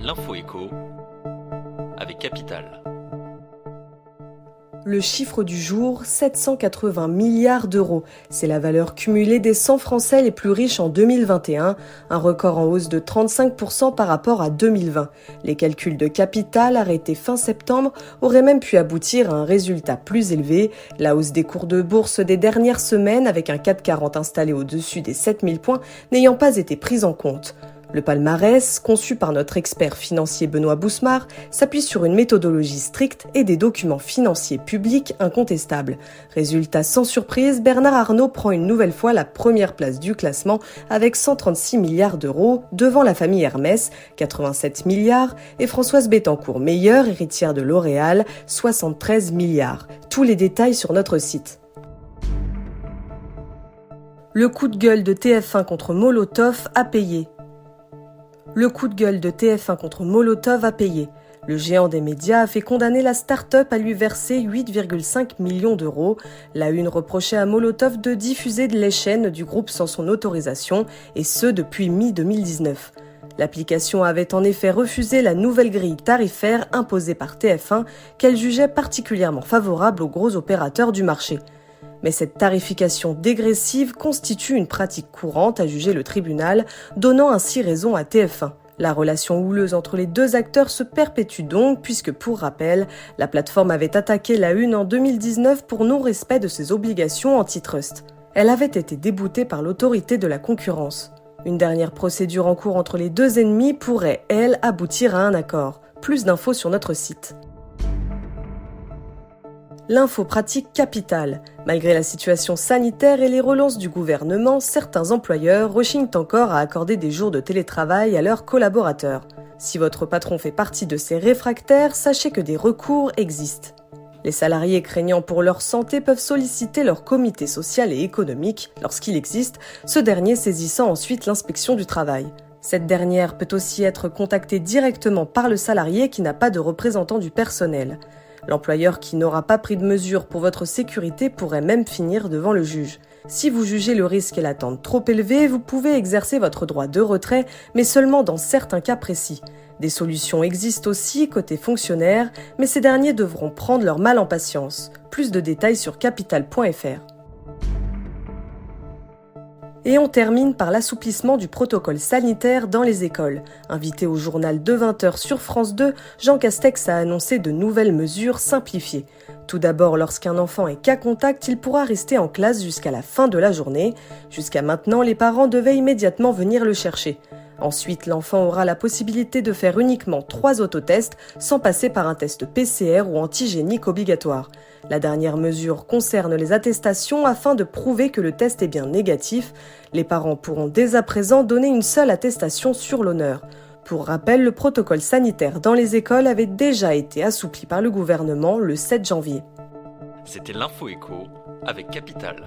L'info écho avec Capital. Le chiffre du jour, 780 milliards d'euros. C'est la valeur cumulée des 100 Français les plus riches en 2021, un record en hausse de 35% par rapport à 2020. Les calculs de Capital arrêtés fin septembre auraient même pu aboutir à un résultat plus élevé. La hausse des cours de bourse des dernières semaines, avec un CAC 40 installé au-dessus des 7000 points, n'ayant pas été prise en compte. Le palmarès, conçu par notre expert financier Benoît Bousmar, s'appuie sur une méthodologie stricte et des documents financiers publics incontestables. Résultat sans surprise, Bernard Arnault prend une nouvelle fois la première place du classement avec 136 milliards d'euros, devant la famille Hermès, 87 milliards, et Françoise Bettencourt, meilleure héritière de L'Oréal, 73 milliards. Tous les détails sur notre site. Le coup de gueule de TF1 contre Molotov a payé. Le coup de gueule de TF1 contre Molotov a payé. Le géant des médias a fait condamner la start-up à lui verser 8,5 millions d'euros. La Une reprochait à Molotov de diffuser les chaînes du groupe sans son autorisation, et ce depuis mi-2019. L'application avait en effet refusé la nouvelle grille tarifaire imposée par TF1, qu'elle jugeait particulièrement favorable aux gros opérateurs du marché. Mais cette tarification dégressive constitue une pratique courante, a jugé le tribunal, donnant ainsi raison à TF1. La relation houleuse entre les deux acteurs se perpétue donc, puisque pour rappel, la plateforme avait attaqué la Une en 2019 pour non-respect de ses obligations antitrust. Elle avait été déboutée par l'autorité de la concurrence. Une dernière procédure en cours entre les deux ennemis pourrait, elle, aboutir à un accord. Plus d'infos sur notre site. L'info pratique Capital. Malgré la situation sanitaire et les relances du gouvernement, certains employeurs rechignent encore à accorder des jours de télétravail à leurs collaborateurs. Si votre patron fait partie de ces réfractaires, sachez que des recours existent. Les salariés craignant pour leur santé peuvent solliciter leur comité social et économique, lorsqu'il existe, ce dernier saisissant ensuite l'inspection du travail. Cette dernière peut aussi être contactée directement par le salarié qui n'a pas de représentant du personnel. L'employeur qui n'aura pas pris de mesures pour votre sécurité pourrait même finir devant le juge. Si vous jugez le risque et l'attente trop élevés, vous pouvez exercer votre droit de retrait, mais seulement dans certains cas précis. Des solutions existent aussi côté fonctionnaires, mais ces derniers devront prendre leur mal en patience. Plus de détails sur capital.fr. Et on termine par l'assouplissement du protocole sanitaire dans les écoles. Invité au journal de 20h sur France 2, Jean Castex a annoncé de nouvelles mesures simplifiées. Tout d'abord, lorsqu'un enfant est cas contact, il pourra rester en classe jusqu'à la fin de la journée. Jusqu'à maintenant, les parents devaient immédiatement venir le chercher. Ensuite, l'enfant aura la possibilité de faire uniquement 3 autotests sans passer par un test PCR ou antigénique obligatoire. La dernière mesure concerne les attestations afin de prouver que le test est bien négatif. Les parents pourront dès à présent donner une seule attestation sur l'honneur. Pour rappel, le protocole sanitaire dans les écoles avait déjà été assoupli par le gouvernement le 7 janvier. C'était l'Info écho avec Capital.